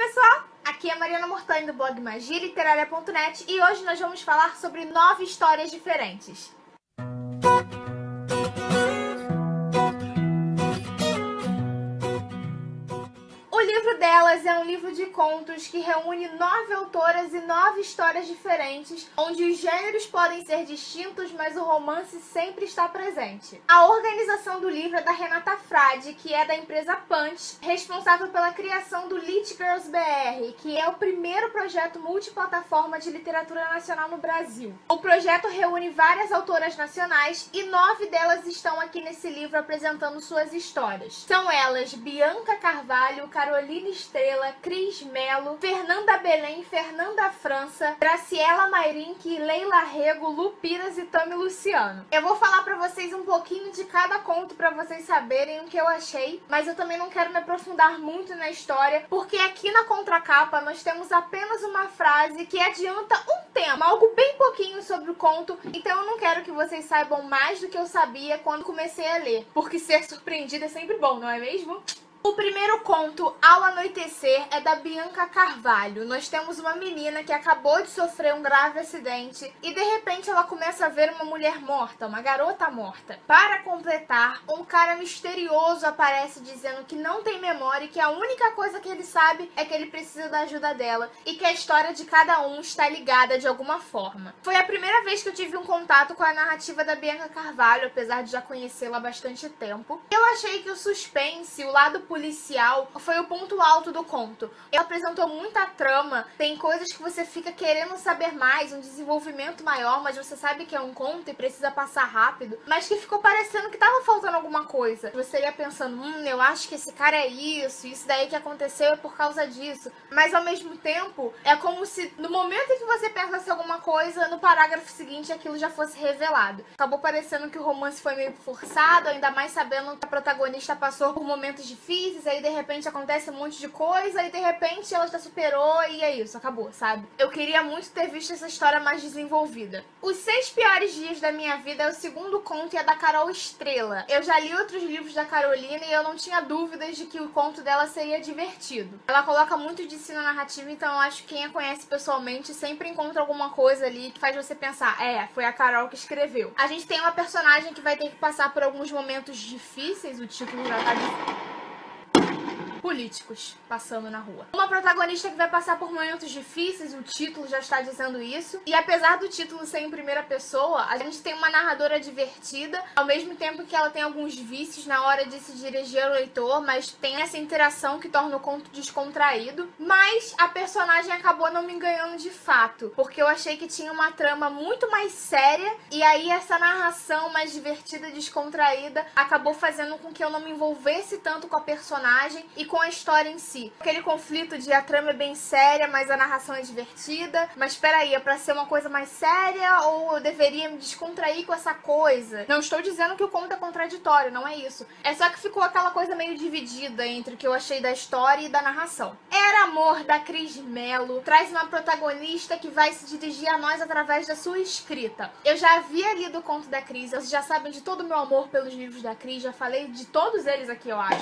pessoal, aqui é a Mariana Mortani do blog magialiterária.net e hoje nós vamos falar sobre 9 histórias diferentes. O livro delas é um livro de contos que reúne 9 autoras e 9 histórias diferentes, onde os gêneros podem ser distintos, mas o romance sempre está presente. A organização do livro é da Renata Frade, que é da empresa Punch, responsável pela criação do Lit Girls BR, que é o primeiro projeto multiplataforma de literatura nacional no Brasil. O projeto reúne várias autoras nacionais e 9 delas estão aqui nesse livro apresentando suas histórias. São elas Bianca Carvalho, Carolina Estrela, Cris Melo, Fernanda Belém, Fernanda França, Graciela Mairink, Leila Rego, Lupiras e Tami Luciano. Eu vou falar pra vocês um pouquinho de cada conto pra vocês saberem o que eu achei, mas eu também não quero me aprofundar muito na história, porque aqui na contracapa nós temos apenas uma frase que adianta um tema, algo bem pouquinho sobre o conto, então eu não quero que vocês saibam mais do que eu sabia quando comecei a ler, porque ser surpreendida é sempre bom, não é mesmo? O primeiro conto, Ao Anoitecer, é da Bianca Carvalho. Nós temos uma menina que acabou de sofrer um grave acidente e de repente ela começa a ver uma mulher morta, uma garota morta. Para completar, um cara misterioso aparece dizendo que não tem memória e que a única coisa que ele sabe é que ele precisa da ajuda dela e que a história de cada um está ligada de alguma forma. Foi a primeira vez que eu tive um contato com a narrativa da Bianca Carvalho, apesar de já conhecê-la há bastante tempo. Eu achei que o suspense, o lado policial, foi o ponto alto do conto. Ela apresentou muita trama, tem coisas que você fica querendo saber mais, um desenvolvimento maior, mas você sabe que é um conto e precisa passar rápido, mas que ficou parecendo que tava faltando alguma coisa. Você ia pensando, eu acho que esse cara é isso daí que aconteceu é por causa disso, mas ao mesmo tempo, é como se no momento em que você pensasse alguma coisa, no parágrafo seguinte aquilo já fosse revelado. Acabou parecendo que o romance foi meio forçado, ainda mais sabendo que a protagonista passou por momentos difíceis, aí de repente acontece um monte de coisa e de repente ela já superou e é isso, acabou, sabe? Eu queria muito ter visto essa história mais desenvolvida. Os 6 piores dias da minha vida é o segundo conto e é da Carol Estrela. Eu já li outros livros da Carolina e eu não tinha dúvidas de que o conto dela seria divertido. Ela coloca muito de si na narrativa, então eu acho que quem a conhece pessoalmente sempre encontra alguma coisa ali que faz você pensar, foi a Carol que escreveu. A gente tem uma personagem que vai ter que passar por alguns momentos difíceis, o título já tá dizendo. Políticos passando na rua. Uma protagonista que vai passar por momentos difíceis, o título já está dizendo isso. E apesar do título ser em primeira pessoa, a gente tem uma narradora divertida, ao mesmo tempo que ela tem alguns vícios na hora de se dirigir ao leitor, mas tem essa interação que torna o conto descontraído. Mas a personagem acabou não me enganando de fato, porque eu achei que tinha uma trama muito mais séria, e aí essa narração mais divertida, descontraída, acabou fazendo com que eu não me envolvesse tanto com a personagem e com a história em si. Aquele conflito de a trama é bem séria, mas a narração é divertida. Mas peraí, é pra ser uma coisa mais séria ou eu deveria me descontrair com essa coisa? Não estou dizendo que o conto é contraditório, não é isso. É só que ficou aquela coisa meio dividida entre o que eu achei da história e da narração. Era Amor, da Cris Melo, traz uma protagonista que vai se dirigir a nós através da sua escrita. Eu já havia lido o conto da Cris, vocês já sabem de todo o meu amor pelos livros da Cris, já falei de todos eles aqui, eu acho.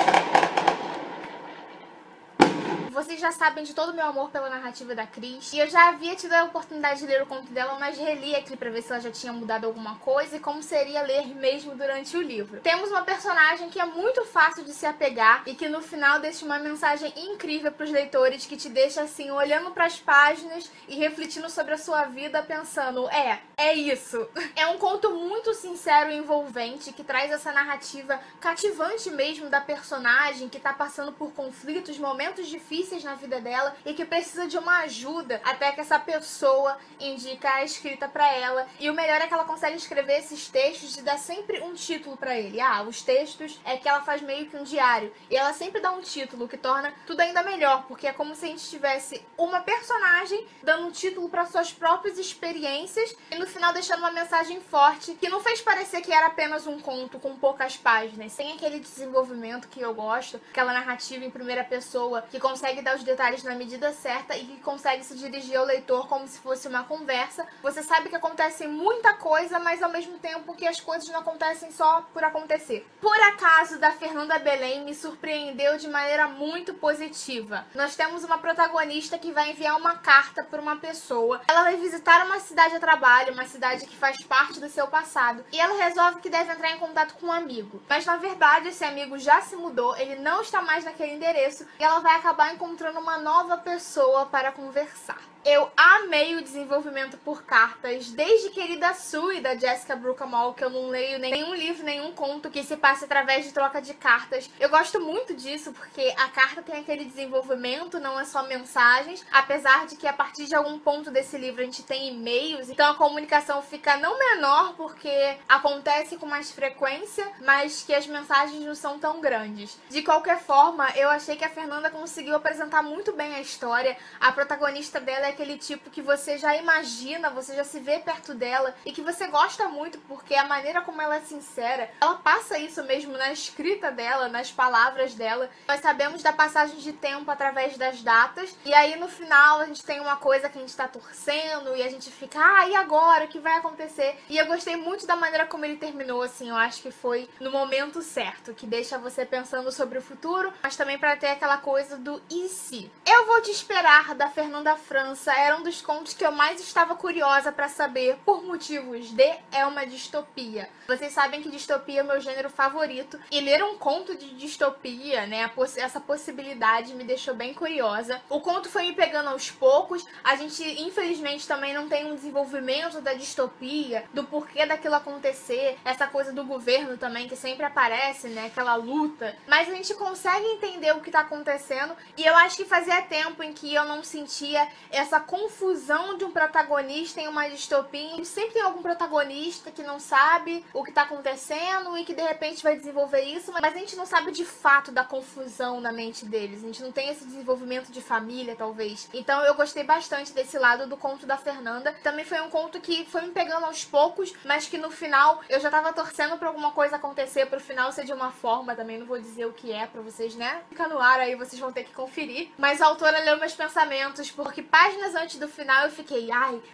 Vocês já sabem de todo o meu amor pela narrativa da Cris. E eu já havia tido a oportunidade de ler o conto dela, mas reli aqui pra ver se ela já tinha mudado alguma coisa e como seria ler mesmo durante o livro. Temos uma personagem que é muito fácil de se apegar e que no final deixa uma mensagem incrível pros leitores, que te deixa assim, olhando pras páginas e refletindo sobre a sua vida, pensando, é isso. É um conto muito sincero e envolvente, que traz essa narrativa cativante mesmo da personagem, que tá passando por conflitos, momentos difíceis na vida dela e que precisa de uma ajuda até que essa pessoa indica a escrita pra ela. E o melhor é que ela consegue escrever esses textos e dar sempre um título pra ele. Os textos é que ela faz meio que um diário e ela sempre dá um título que torna tudo ainda melhor, porque é como se a gente tivesse uma personagem dando um título para suas próprias experiências e no final deixando uma mensagem forte que não fez parecer que era apenas um conto com poucas páginas, sem aquele desenvolvimento que eu gosto, aquela narrativa em primeira pessoa que consegue consegue dar os detalhes na medida certa e que consegue se dirigir ao leitor como se fosse uma conversa. Você sabe que acontece muita coisa, mas ao mesmo tempo que as coisas não acontecem só por acontecer. Por acaso, da Fernanda Belém me surpreendeu de maneira muito positiva. Nós temos uma protagonista que vai enviar uma carta para uma pessoa. Ela vai visitar uma cidade a trabalho, uma cidade que faz parte do seu passado, e ela resolve que deve entrar em contato com um amigo. Mas na verdade esse amigo já se mudou, ele não está mais naquele endereço, e ela vai acabar encontrando uma nova pessoa para conversar. Eu amei o desenvolvimento por cartas, desde Querida Sue, da Jessica Bruckham, que eu não leio nenhum livro, nenhum conto que se passe através de troca de cartas. Eu gosto muito disso, porque a carta tem aquele desenvolvimento, não é só mensagens, apesar de que a partir de algum ponto desse livro a gente tem e-mails, então a comunicação fica não menor, porque acontece com mais frequência, mas que as mensagens não são tão grandes. De qualquer forma, eu achei que a Fernanda conseguiu apresentar muito bem a história. A protagonista dela é aquele tipo que você já imagina, você já se vê perto dela e que você gosta muito, porque a maneira como ela é sincera, ela passa isso mesmo na escrita dela, nas palavras dela. Nós sabemos da passagem de tempo através das datas, e aí no final a gente tem uma coisa que a gente tá torcendo e a gente fica, e agora? O que vai acontecer? E eu gostei muito da maneira como ele terminou, assim, eu acho que foi no momento certo, que deixa você pensando sobre o futuro, mas também pra ter aquela coisa do e se? Eu Vou Te Esperar, da Fernanda França, era um dos contos que eu mais estava curiosa pra saber, por motivos de é uma distopia. Vocês sabem que distopia é o meu gênero favorito, e ler um conto de distopia, né, essa possibilidade me deixou bem curiosa. O conto foi me pegando aos poucos, a gente infelizmente também não tem um desenvolvimento da distopia, do porquê daquilo acontecer, essa coisa do governo também que sempre aparece, né, aquela luta, mas a gente consegue entender o que tá acontecendo, e eu acho que fazia tempo em que eu não sentia essa confusão de um protagonista em uma distopia. Sempre tem algum protagonista que não sabe o que tá acontecendo e que de repente vai desenvolver isso, mas a gente não sabe de fato da confusão na mente deles. A gente não tem esse desenvolvimento de família, talvez. Então eu gostei bastante desse lado do conto da Fernanda. Também foi um conto que foi me pegando aos poucos, mas que no final eu já tava torcendo pra alguma coisa acontecer, pro final ser de uma forma, também não vou dizer o que é pra vocês, né? Fica no ar aí, vocês vão ter que conferir. Mas a autora leu meus pensamentos, porque páginas antes do final eu fiquei,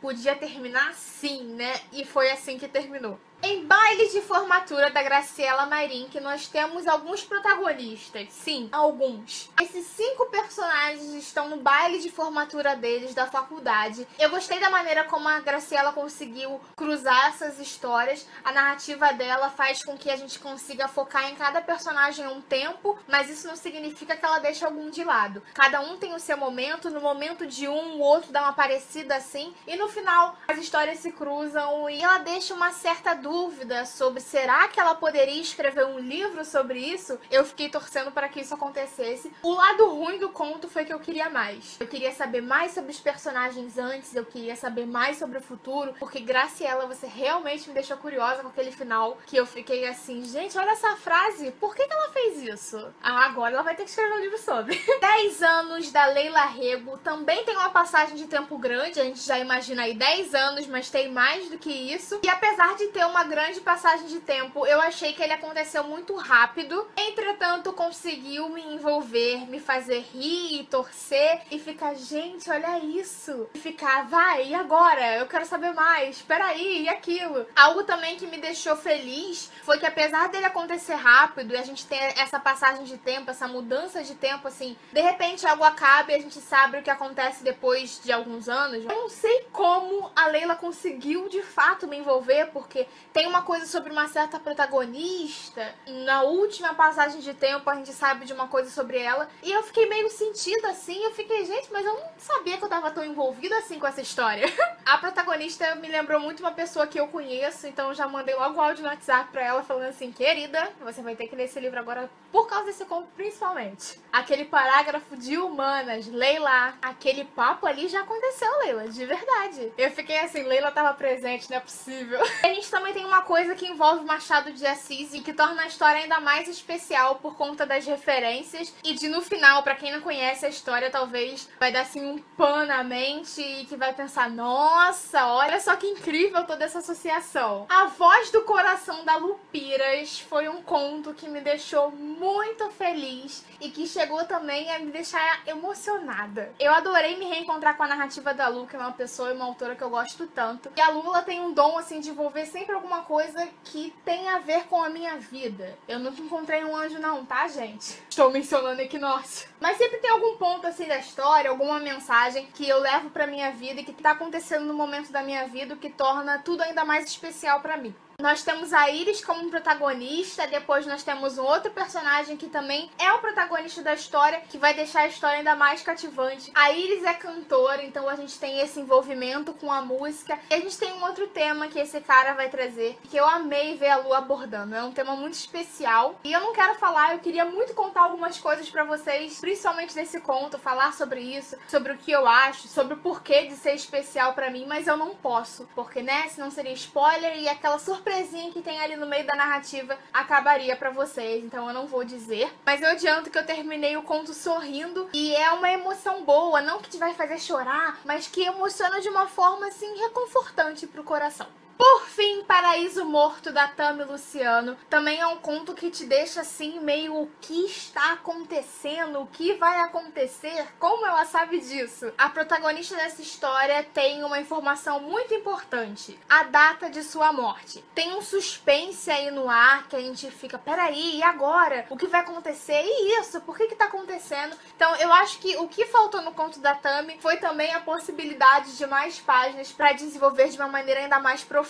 podia terminar assim, né? E foi assim que terminou. Em Baile de Formatura, da Graciela Marink, nós temos alguns protagonistas. Sim, alguns. Esses 5 personagens estão no baile de formatura deles, da faculdade. Eu gostei da maneira como a Graciela conseguiu cruzar essas histórias. A narrativa dela faz com que a gente consiga focar em cada personagem um tempo, mas isso não significa que ela deixa algum de lado. Cada um tem o seu momento, no momento de um, o outro dá uma parecida assim, e no final as histórias se cruzam e ela deixa uma certa dúvida sobre será que ela poderia escrever um livro sobre isso. Eu fiquei torcendo para que isso acontecesse. O lado ruim do conto foi que eu queria mais. Eu queria saber mais sobre os personagens antes, eu queria saber mais sobre o futuro, porque Graciela, você realmente me deixou curiosa com aquele final, que eu fiquei assim, gente, olha essa frase, por que ela fez isso? Agora ela vai ter que escrever um livro sobre. 10 anos, da Leila Rego, também tem uma passagem de tempo grande, a gente já imagina aí 10 anos, mas tem mais do que isso. E apesar de ter uma grande passagem de tempo, eu achei que ele aconteceu muito rápido. Entretanto, conseguiu me envolver, me fazer rir e torcer e ficar, gente, olha isso. E ficar, vai, e agora? Eu quero saber mais. Peraí, e aquilo? Algo também que me deixou feliz foi que apesar dele acontecer rápido e a gente ter essa passagem de tempo, essa mudança de tempo, assim, de repente algo acaba e a gente sabe o que acontece depois de alguns anos. Eu não sei como a Leila conseguiu de fato me envolver, porque tem uma coisa sobre uma certa protagonista. Na última passagem de tempo a gente sabe de uma coisa sobre ela. E eu fiquei meio sentida assim. Eu fiquei, gente, mas eu não sabia que eu tava tão envolvida assim com essa história. A protagonista me lembrou muito uma pessoa que eu conheço. Então eu já mandei logo o áudio no WhatsApp pra ela falando assim, querida, você vai ter que ler esse livro agora por causa desse conto principalmente. Aquele parágrafo de humanas, Leila. Aquele papo ali já aconteceu, Leila, de verdade. Eu fiquei assim, Leila tava presente, não é possível. A gente também tem uma coisa que envolve Machado de Assis e que torna a história ainda mais especial por conta das referências e de no final, pra quem não conhece a história, talvez vai dar assim um pan na mente e que vai pensar, nossa, olha só que incrível toda essa associação. A Voz do Coração, da Lupiras, foi um conto que me deixou muito muito feliz e que chegou também a me deixar emocionada. Eu adorei me reencontrar com a narrativa da Lu, que é uma pessoa e uma autora que eu gosto tanto. E a Lu, ela tem um dom, assim, de envolver sempre alguma coisa que tem a ver com a minha vida. Eu nunca encontrei um anjo não, tá, gente? Estou mencionando equinócio. Mas sempre tem algum ponto, assim, da história, alguma mensagem que eu levo pra minha vida e que tá acontecendo no momento da minha vida, o que torna tudo ainda mais especial pra mim. Nós temos a Iris como protagonista, depois nós temos um outro personagem que também é o protagonista da história, que vai deixar a história ainda mais cativante. A Iris é cantora, então a gente tem esse envolvimento com a música. E a gente tem um outro tema que esse cara vai trazer, que eu amei ver a Lu abordando. É um tema muito especial. E eu não quero falar, eu queria muito contar algumas coisas pra vocês, principalmente desse conto, falar sobre isso, sobre o que eu acho, sobre o porquê de ser especial pra mim, mas eu não posso, porque, né, senão seria spoiler e aquela surpresinha que tem ali no meio da narrativa acabaria pra vocês, então eu não vou dizer. Mas eu adianto que eu terminei o conto sorrindo e é uma emoção boa, não que te vai fazer chorar, mas que emociona de uma forma, assim, reconfortante pro coração. Por fim, Paraíso Morto, da Tami Luciano, também é um conto que te deixa assim meio o que está acontecendo, o que vai acontecer, como ela sabe disso? A protagonista dessa história tem uma informação muito importante, a data de sua morte. Tem um suspense aí no ar que a gente fica, peraí, e agora? O que vai acontecer? E isso? Por que tá acontecendo? Então eu acho que o que faltou no conto da Tami foi também a possibilidade de mais páginas para desenvolver de uma maneira ainda mais profunda.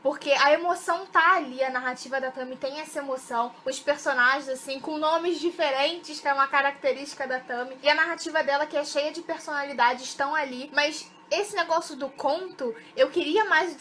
Porque a emoção tá ali, a narrativa da Tami tem essa emoção, os personagens assim, com nomes diferentes, que é uma característica da Tami, e a narrativa dela, que é cheia de personalidade, estão ali, mas esse negócio do conto, eu queria mais o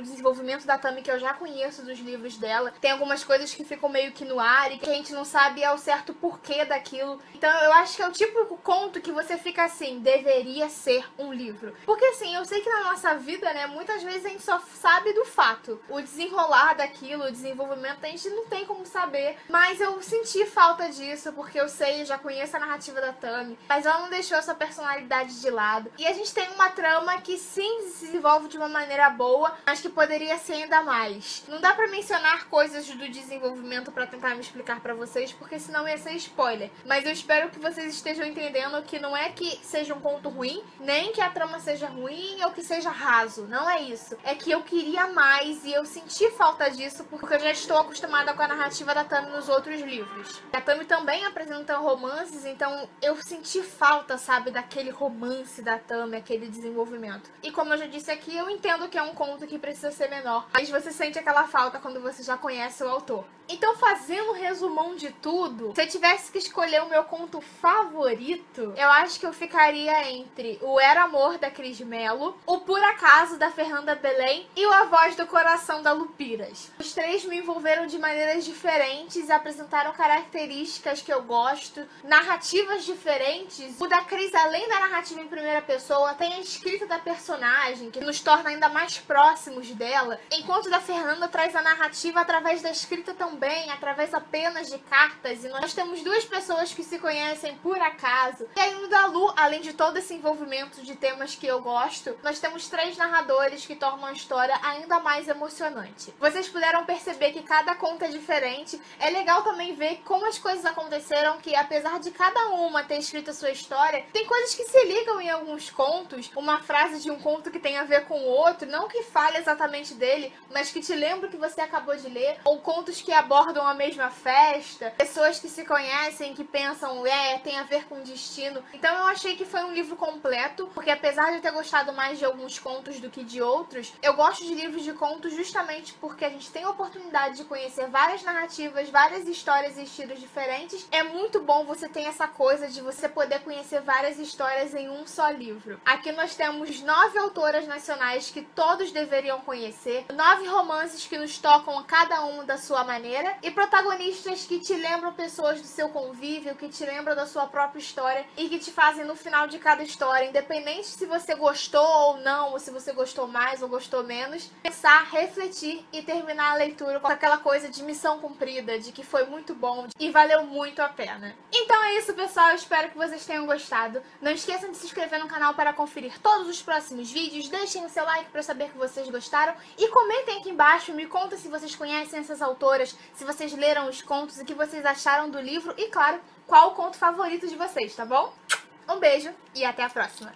desenvolvimento da Tami, que eu já conheço dos livros dela. Tem algumas coisas que ficam meio que no ar e que a gente não sabe ao certo porquê daquilo. Então eu acho que é o típico conto que você fica assim, deveria ser um livro. Porque assim, eu sei que na nossa vida, né, muitas vezes a gente só sabe do fato. O desenrolar daquilo, o desenvolvimento, a gente não tem como saber. Mas eu senti falta disso, porque eu sei, eu já conheço a narrativa da Tami, mas ela não deixou essa personalidade de lado. E a gente tem uma trama que sim se desenvolve de uma maneira boa, mas que poderia ser ainda mais. Não dá pra mencionar coisas do desenvolvimento pra tentar me explicar pra vocês, porque senão ia ser spoiler. Mas eu espero que vocês estejam entendendo que não é que seja um conto ruim, nem que a trama seja ruim ou que seja raso. Não é isso. É que eu queria mais e eu senti falta disso, porque eu já estou acostumada com a narrativa da Tami nos outros livros. A Tami também apresenta romances, então eu senti falta, sabe, daquele romance da Tami, aquele desenvolvimento. E como eu já disse aqui, eu entendo que é um conto que precisa ser menor, mas você sente aquela falta quando você já conhece o autor. Então, fazendo um resumão de tudo, se eu tivesse que escolher o meu conto favorito, eu acho que eu ficaria entre o Era Amor, da Cris Mello, o Por Acaso, da Fernanda Belém e o A Voz do Coração, da Lupiras. Os três me envolveram de maneiras diferentes e apresentaram características que eu gosto, narrativas diferentes. O da Cris, além da narrativa em primeira pessoa, tem a escrita da personagem, que nos torna ainda mais próximos dela, enquanto o da Fernanda traz a narrativa através da escrita também, através apenas de cartas, e nós temos duas pessoas que se conhecem por acaso. E aí no da Lu, além de todo esse envolvimento de temas que eu gosto, nós temos três narradores que tornam a história ainda mais emocionante. Vocês puderam perceber que cada conto é diferente. É legal também ver como as coisas aconteceram, que apesar de cada uma ter escrito a sua história, tem coisas que se ligam em alguns contos, uma frase de um conto que tem a ver com o outro, não que fale exatamente dele, mas que te lembra o que você acabou de ler, ou contos que abordam a mesma festa, pessoas que se conhecem, que pensam, tem a ver com o destino. Então eu achei que foi um livro completo, porque apesar de eu ter gostado mais de alguns contos do que de outros, eu gosto de livros de contos justamente porque a gente tem a oportunidade de conhecer várias narrativas, várias histórias e estilos diferentes. É muito bom você ter essa coisa de você poder conhecer várias histórias em um só livro. Aqui nós temos 9 autoras nacionais que todos deveriam conhecer, 9 romances que nos tocam cada um da sua maneira, e protagonistas que te lembram pessoas do seu convívio, que te lembram da sua própria história e que te fazem no final de cada história, independente se você gostou ou não, ou se você gostou mais ou gostou menos, pensar, refletir e terminar a leitura com aquela coisa de missão cumprida, de que foi muito bom e valeu muito a pena. Então é isso, pessoal, eu espero que vocês tenham gostado. Não esqueçam de se inscrever no canal para conferir conferir todos os próximos vídeos, deixem o seu like para saber que vocês gostaram e comentem aqui embaixo, me conta se vocês conhecem essas autoras, se vocês leram os contos, o que vocês acharam do livro e, claro, qual o conto favorito de vocês, tá bom? Um beijo e até a próxima!